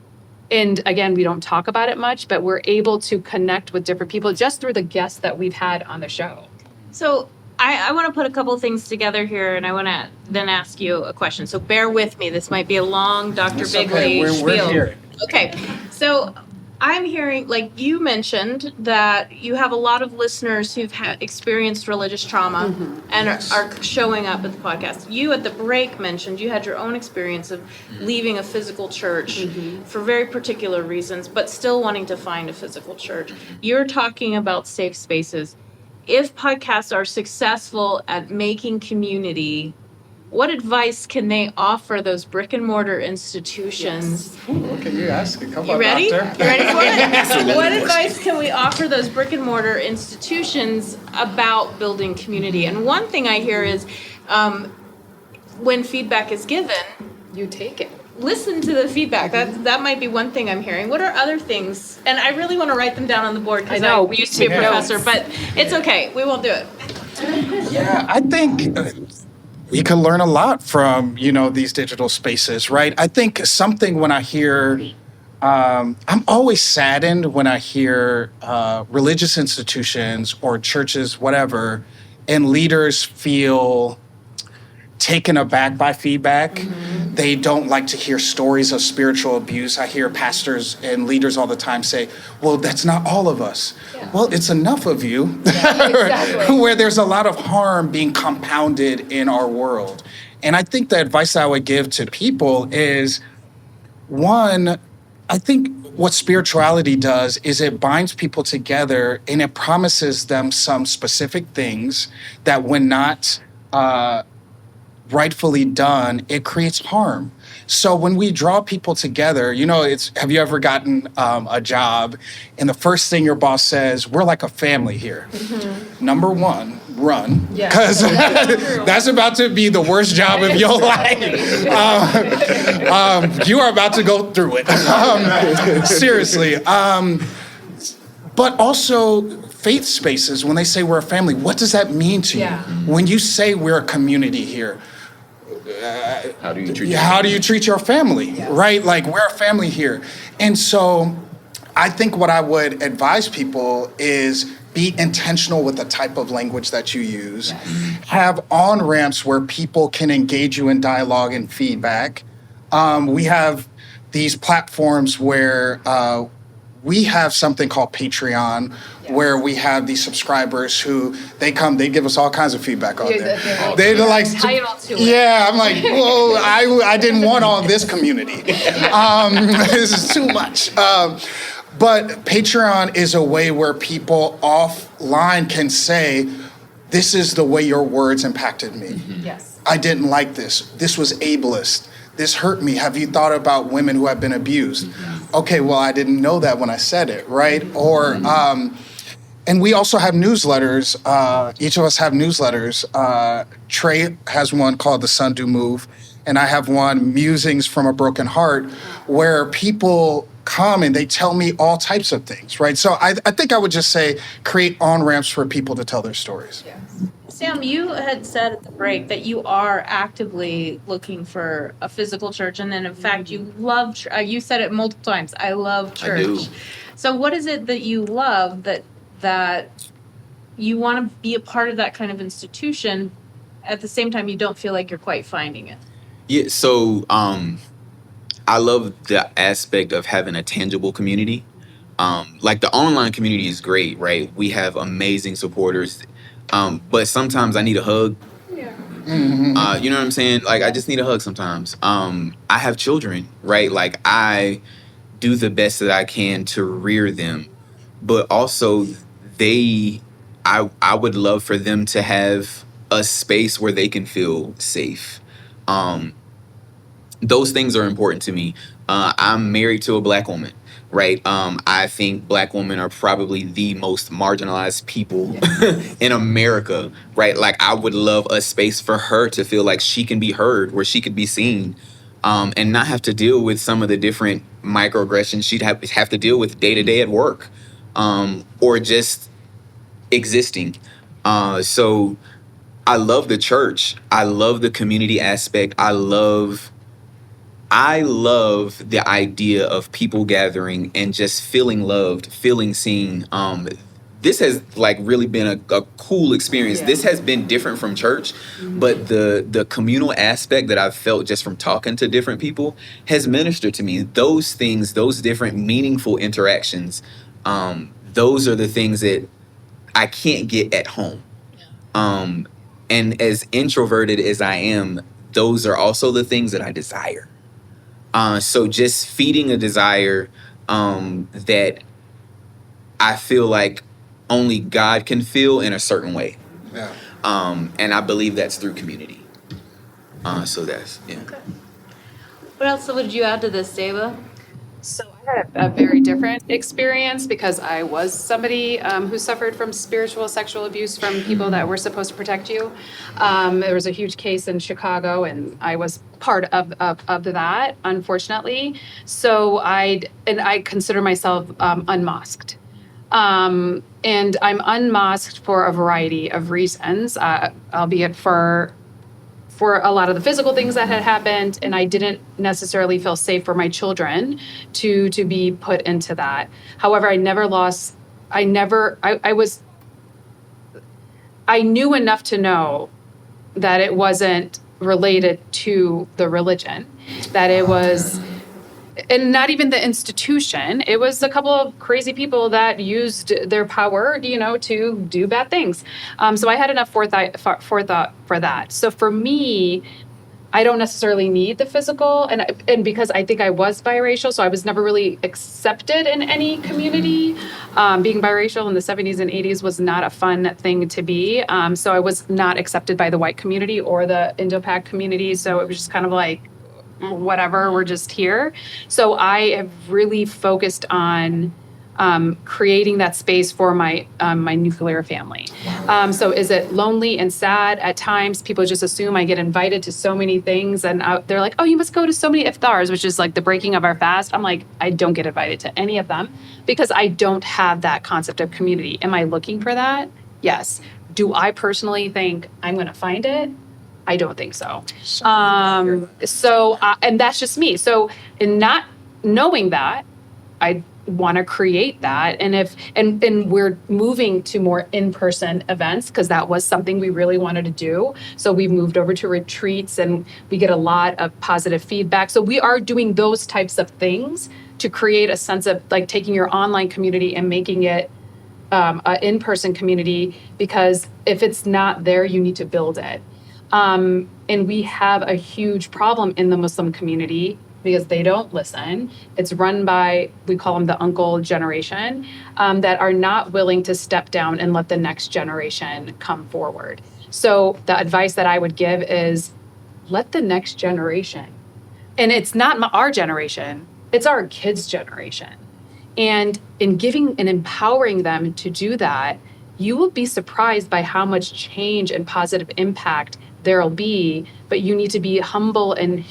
again, we don't talk about it much, but we're able to connect with different people just through the guests that we've had on the show. So I want to put a couple things together here, and I want to then ask you a question. So bear with me. This might be a long Dr. Bigley spiel. We're here. Okay. So I'm hearing, like you mentioned, that you have a lot of listeners who've experienced religious trauma and are showing up at the podcast. You at the break mentioned you had your own experience of leaving a physical church for very particular reasons, but still wanting to find a physical church. You're talking about safe spaces. If podcasts are successful at making community, what advice can they offer those brick and mortar institutions? Yes. Ooh, okay, you ask it. Come you on, ready? doctor. You ready for it? What advice can we offer those brick and mortar institutions about building community? And one thing I hear is when feedback is given, You take it. listen to the feedback. That might be one thing I'm hearing. What are other things? And I really want to write them down on the board because I used to be a professor, but it's okay. We won't do it. Yeah, I think we can learn a lot from, these digital spaces, right? I think something when I hear, I'm always saddened when I hear religious institutions or churches, whatever, and leaders feel taken aback by feedback. They don't like to hear stories of spiritual abuse. I hear pastors and leaders all the time say, well, that's not all of us. Yeah. Well, it's enough of you. Yeah, exactly. Where there's a lot of harm being compounded in our world. And I think the advice I would give to people is, one, I think what spirituality does is it binds people together and it promises them some specific things that when not rightfully done, it creates harm. So when we draw people together, have you ever gotten a job and the first thing your boss says, we're like a family here. Number one, run, because that's about to be the worst job of your life. You are about to go through it. Seriously. But also faith spaces, when they say we're a family, what does that mean to you? When you say we're a community here, How do you treat how do you treat your family, right? Like, we're a family here. And so I think what I would advise people is be intentional with the type of language that you use. Have on-ramps where people can engage you in dialogue and feedback. We have these platforms where we have something called Patreon, where we have these subscribers who they give us all kinds of feedback on there. They're like, entitled to it. yeah, I'm like, whoa, I didn't want all this community. This is too much. But Patreon is a way where people offline can say, this is the way your words impacted me. Yes. I didn't like this. This was ableist. This hurt me. Have you thought about women who have been abused? Okay, well, I didn't know that when I said it, right? Or, and we also have newsletters. Each of us have newsletters. Trey has one called The Sundu Move, and I have one, Musings from a Broken Heart, where people come and they tell me all types of things, right? So I think I would just say create on-ramps for people to tell their stories. Sam, you had said at the break that you are actively looking for a physical church, and then in fact you love. You said it multiple times. I love church. I do. So, what is it that you love that you want to be a part of that kind of institution? At the same time, you don't feel like you're quite finding it. Yeah, so I love the aspect of having a tangible community. Like, the online community is great, right? We have amazing supporters. But sometimes I need a hug. You know what I'm saying? Like, I just need a hug sometimes. I have children, right? Like, I do the best that I can to rear them. But also, I would love for them to have a space where they can feel safe. Those things are important to me. I'm married to a Black woman. Right. I think Black women are probably the most marginalized people in America. Right. Like, I would love a space for her to feel like she can be heard, where she could be seen, and not have to deal with some of the different microaggressions she'd have to deal with day to day at work, or just existing. So I love the church. I love the community aspect. I love the idea of people gathering and just feeling loved, feeling seen. This has like really been a cool experience. Yeah. This has been different from church, but the communal aspect that I've felt just from talking to different people has ministered to me. Those things, those different meaningful interactions, those are the things that I can't get at home. And as introverted as I am, those are also the things that I desire. So just feeding a desire that I feel like only God can feel in a certain way. Yeah. And I believe that's through community. So that's, yeah. Okay. What else would you add to this, Zaiba? So I had a very different experience because I was somebody who suffered from spiritual sexual abuse from people that were supposed to protect you. There was a huge case in Chicago, and I was part of that, unfortunately. So I consider myself unmasked. And I'm unmasked for a variety of reasons, albeit for a lot of the physical things that had happened, and I didn't necessarily feel safe for my children to be put into that. However, I knew enough to know that it wasn't related to the religion, that it was, and not even the institution. It was a couple of crazy people that used their power, to do bad things. So I had enough forethought for that. So for me, I don't necessarily need the physical, and because I think I was biracial, so I was never really accepted in any community. Being biracial in the 70s and 80s was not a fun thing to be. So I was not accepted by the white community or the Indo-Pac community. So it was just kind of like, whatever, we're just here. So I have really focused on creating that space for my nuclear family. So is it lonely and sad at times? People just assume I get invited to so many things, and they're like, "Oh, you must go to so many iftars," which is like the breaking of our fast. I'm like, I don't get invited to any of them because I don't have that concept of community. Am I looking for that? Yes. Do I personally think I'm going to find it? I don't think so. And that's just me. So in not knowing that, I want to create that. And we're moving to more in-person events because that was something we really wanted to do. So we've moved over to retreats and we get a lot of positive feedback. So we are doing those types of things to create a sense of like taking your online community and making it an in-person community, because if it's not there, you need to build it. And we have a huge problem in the Muslim community because they don't listen. It's run by, we call them the uncle generation, that are not willing to step down and let the next generation come forward. So the advice that I would give is let the next generation, and it's not our generation, it's our kids' generation. And in giving and empowering them to do that, you will be surprised by how much change and positive impact there'll be, but you need to be humble and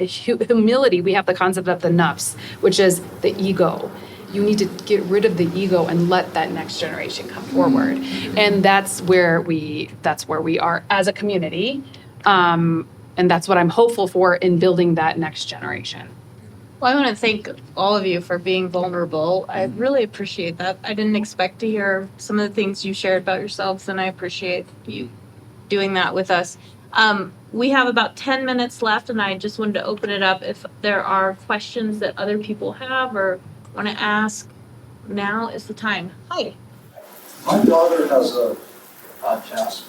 humility. We have the concept of the nafs, which is the ego. You need to get rid of the ego and let that next generation come forward. And that's where we are as a community. And that's what I'm hopeful for in building that next generation. Well, I want to thank all of you for being vulnerable. I really appreciate that. I didn't expect to hear some of the things you shared about yourselves, and I appreciate you doing that with us. We have about 10 minutes left, and I just wanted to open it up if there are questions that other people have or want to ask. Now is the time. Hi. My daughter has a podcast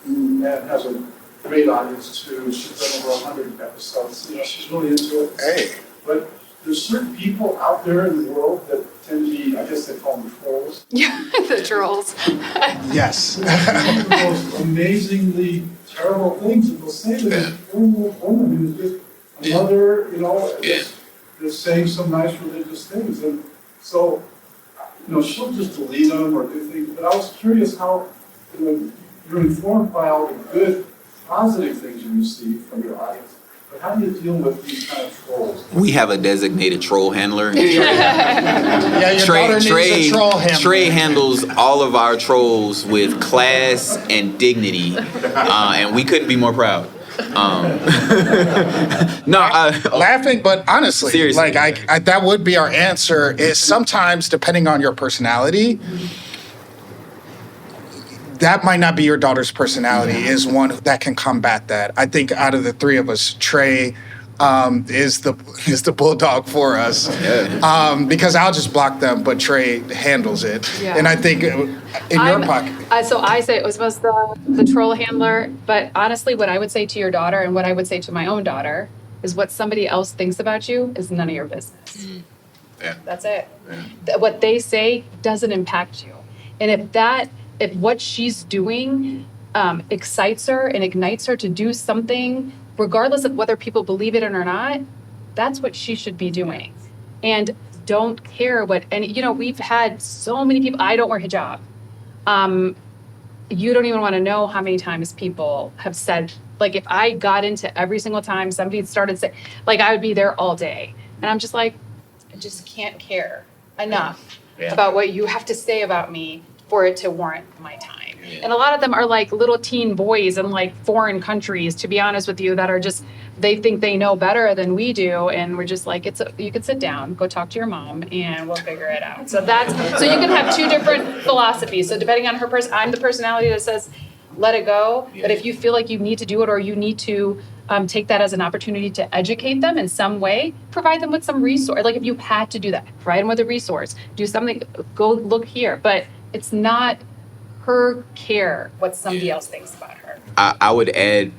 and has a great audience too. She's done over 100 episodes. She's really into it. Hey. But there's certain people out there in the world that tend to be, I guess they call them trolls. Yeah, the trolls. Yes. The most amazingly terrible things that they'll say to this woman who's just a mother, they're saying some nice religious things. And so, she'll just delete them or do things. But I was curious how, you're informed by all the good, positive things you receive from your audience. But how do you deal with these kind of trolls? We have a designated troll handler. Yeah, your daughter needs a troll handler. Trey handles all of our trolls with class and dignity, and we couldn't be more proud. Laughing, but honestly, seriously. like I that would be our answer. Is sometimes depending on your personality, that might not be your daughter's personality. Is one that can combat that. I think out of the three of us, Trey is the bulldog for us. Yeah. Because I'll just block them, but Trey handles it. Yeah. And I think in your pocket. So I say it was the troll handler, but honestly, what I would say to your daughter and what I would say to my own daughter is what somebody else thinks about you is none of your business. Yeah. That's it. What they say doesn't impact you. And if what she's doing excites her and ignites her to do something, regardless of whether people believe it or not, that's what she should be doing. And don't care what we've had so many people. I don't wear hijab. You don't even want to know how many times people have said, like, if I got into every single time somebody started saying, like, I would be there all day. And I'm just like, I just can't care enough about what you have to say about me for it to warrant my time. Yeah. And a lot of them are like little teen boys in like foreign countries, to be honest with you, that are just, they think they know better than we do. And we're just like, you can sit down, go talk to your mom, and we'll figure it out. So you can have two different philosophies. So depending on her I'm the personality that says, let it go. Yeah. But if you feel like you need to do it, or you need to take that as an opportunity to educate them in some way, provide them with some resource. Like if you had to do that, provide them with a resource, do something, go look here. But it's not her care what somebody else thinks about her. I would add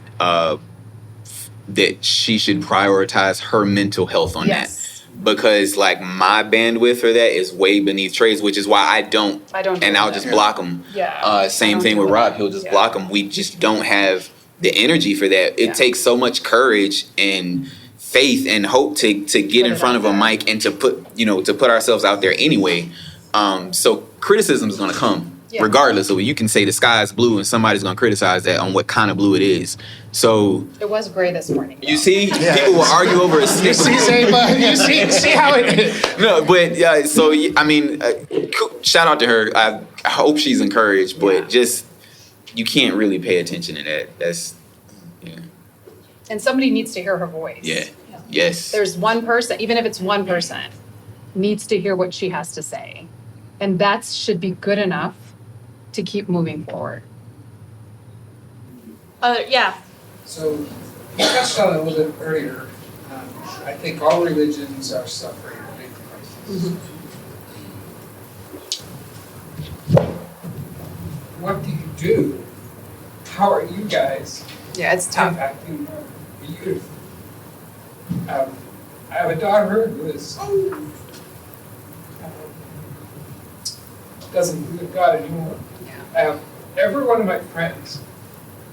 that she should prioritize her mental health on Yes. that. Because like my bandwidth for that is way beneath Trey's, which is why I don't and I'll just block him. Yeah. Same don't thing do with that. Rob, he'll just Yeah. block him. We just don't have the energy for that. It Yeah. takes so much courage and faith and hope to get in it front out of a there. mic and to put ourselves out there anyway. So criticism is going to come Yeah. regardless of what you can say. The sky is blue, and somebody's going to criticize that on what kind of blue it is. So It was gray this morning. you see, people will argue over a stick. You see, Zaiba, you see how it is. No, but yeah. So I mean, shout out to her. I hope she's encouraged, but Yeah. just you can't really pay attention to that. That's And somebody needs to hear her voice. yeah. Yes. There's one person, even if it's one person, needs to hear what she has to say. And that should be good enough to keep moving forward. Yeah. So you touched on it a little bit earlier. I think all religions are suffering a big crisis. What do you do? How are you guys Yeah, it's tough. impacting the youth? I have a daughter who is doesn't believe in God anymore. Yeah. I have every one of my friends,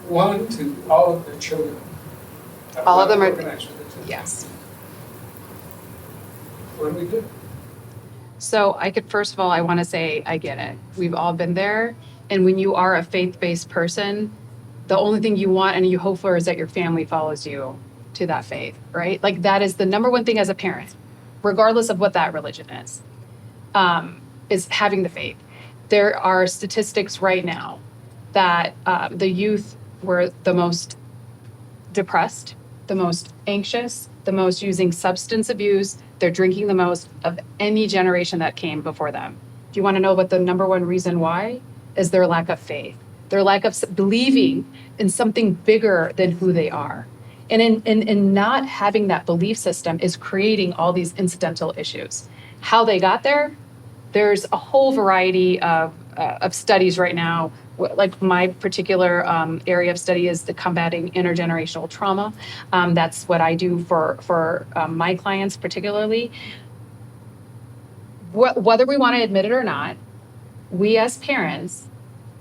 one to all of their children. have All of them are- organized religion. Yes. What do we do? So first of all, I want to say, I get it. We've all been there. And when you are a faith-based person, the only thing you want and you hope for is that your family follows you to that faith, right? Like that is the number one thing as a parent, regardless of what that religion is having the faith. There are statistics right now that the youth were the most depressed, the most anxious, the most using substance abuse. They're drinking the most of any generation that came before them. Do you want to know what the number one reason why? Is their lack of faith, their lack of believing in something bigger than who they are. And in not having that belief system is creating all these incidental issues. How they got there, there's a whole variety of studies right now. Like my particular area of study is the combating intergenerational trauma. That's what I do for my clients particularly. Whether we want to admit it or not, we as parents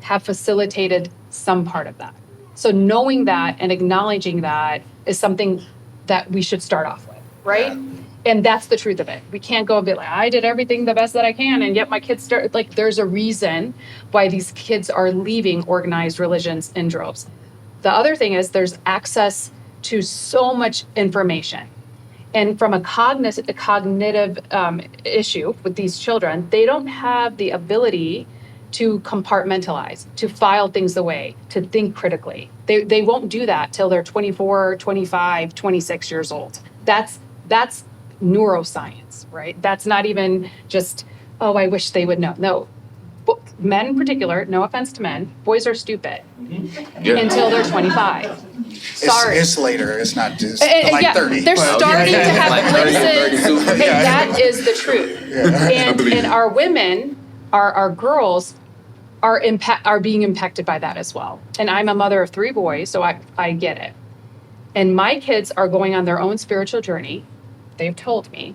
have facilitated some part of that. So knowing that and acknowledging that is something that we should start off with, right? Yeah. And that's the truth of it. We can't go and be like, I did everything the best that I can, and yet my kids start, like, there's a reason why these kids are leaving organized religions in droves. The other thing is there's access to so much information. And from a cognitive issue with these children, they don't have the ability to compartmentalize, to file things away, to think critically. They won't do that till they're 24, 25, 26 years old. That's neuroscience, right? That's not even just, oh, I wish they would know. No, men in particular, no offense to men, boys are stupid until they're 25. Sorry. It's later. It's not just And like yeah, 30. they're Well, starting to have Like 30, glimpses, 32. and that is the truth. And our women, our girls, are being impacted by that as well. And I'm a mother of 3 boys, so I get it. And my kids are going on their own spiritual journey. They've told me.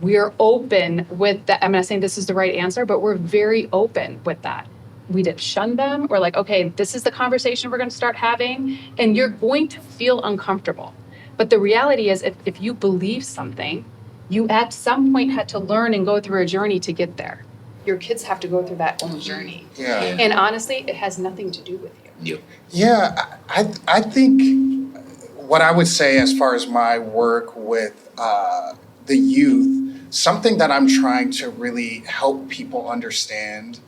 We're open with that. I'm not saying this is the right answer, but we're very open with that. We didn't shun them. We're like, okay, this is the conversation we're going to start having, and you're going to feel uncomfortable. But the reality is, if you believe something, you at some point had to learn and go through a journey to get there. Your kids have to go through that own journey. Yeah. And honestly, it has nothing to do with you. Yeah, I think what I would say as far as my work with the youth, something that I'm trying to really help people understand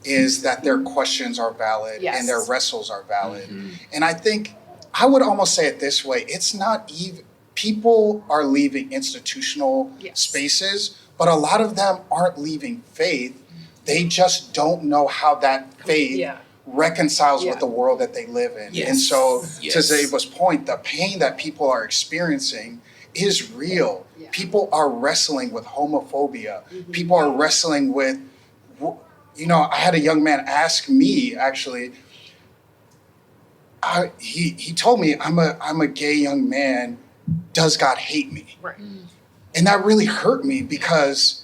is that their questions are valid Yes. and their wrestles are valid. And I think I would almost say it this way, it's not even, people are leaving institutional Yes. spaces, but a lot of them aren't leaving faith. They just don't know how that faith Yeah. reconciles Yeah. with the world that they live in. Yes. And so Yes. to Zaiba's point, the pain that people are experiencing is real. Yeah. People are wrestling with homophobia. People are wrestling with, I had a young man ask me actually, he told me, I'm a gay young man. Does God hate me? Right. And that really hurt me because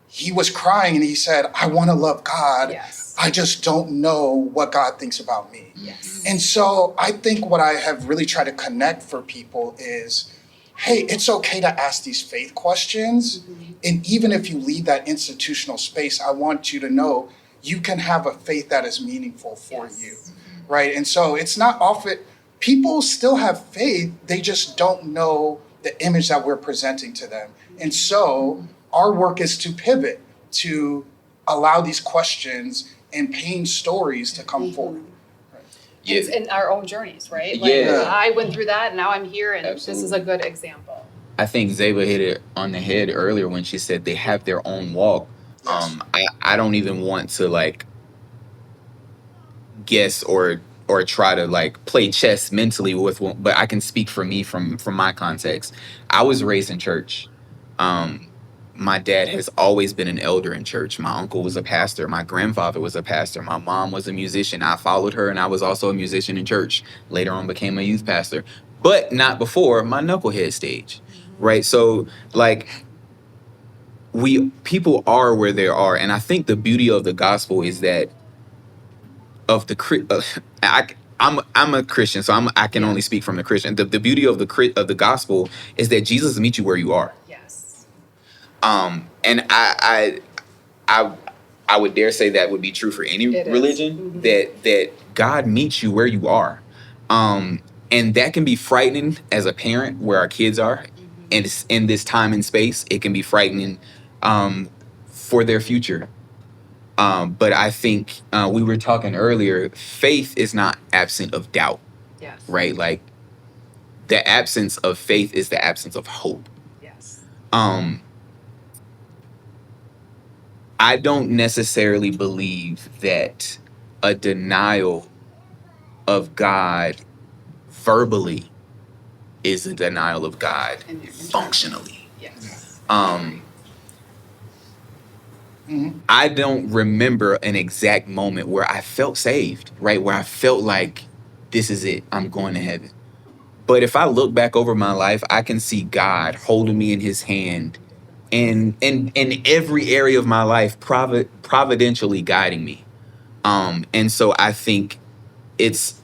he was crying and he said, I want to love God. Yes. I just don't know what God thinks about me. Yes. And so I think what I have really tried to connect for people is, hey, it's okay to ask these faith questions. And even if you leave that institutional space, I want you to know you can have a faith that is meaningful for you, right? And so it's not often, people still have faith, they just don't know the image that we're presenting to them. And so our work is to pivot, to allow these questions and pain stories to come forward. Yeah. It's in our own journeys, right? Yeah. I went through that, and now I'm here, and Absolutely. this is a good example. I think Zaiba hit it on the head earlier when she said they have their own walk. Yes. I don't even want to like guess or try to like play chess mentally with one, but I can speak for me from my context. I was raised in church. My dad has always been an elder in church. My uncle was a pastor. My grandfather was a pastor. My mom was a musician. I followed her, and I was also a musician in church. Later on became a youth pastor, but not before my knucklehead stage, right? So like people are where they are, and I think the beauty of the gospel is that I'm a Christian, so I can only speak from the Christian. The beauty of the gospel is that Jesus meets you where you are. Yes. And I would dare say that would be true for any It is. religion, that God meets you where you are. And that can be frightening as a parent where our kids are, and it's in this time and space. It can be frightening for their future. But I think we were talking earlier, faith is not absent of doubt, Yes. right? Like the absence of faith is the absence of hope. Yes. I don't necessarily believe that a denial of God verbally is a denial of God And functionally. Yes. I don't remember an exact moment where I felt saved, right? Where I felt like this is it, I'm going to heaven. But if I look back over my life, I can see God holding me in his hand and in every area of my life, providentially guiding me. And so I think it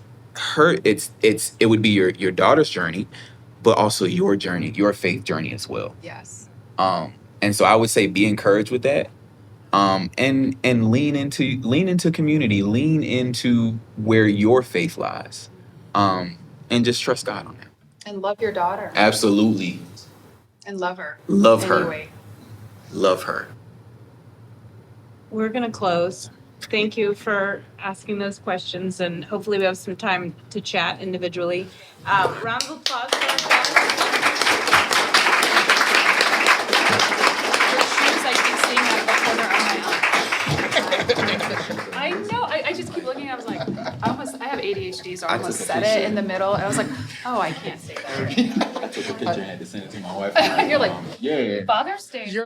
would be your daughter's journey, but also your journey, your faith journey as well. Yes. And so I would say be encouraged with that. And lean into community, lean into where your faith lies. And just trust God on that. And love your daughter. Absolutely. And love her. Love her. Anyway. Love her. We're going to close. Thank you for asking those questions, and hopefully we have some time to chat individually. Round of applause for ourselves. Your shoes, I keep seeing out of the corner of my eye. I know. I just keep looking. I was like, I have ADHD, so I almost said it in the middle, and I was like, oh, I can't say that. I took a picture and had to send it to my wife. You're like, yeah. Father's Day.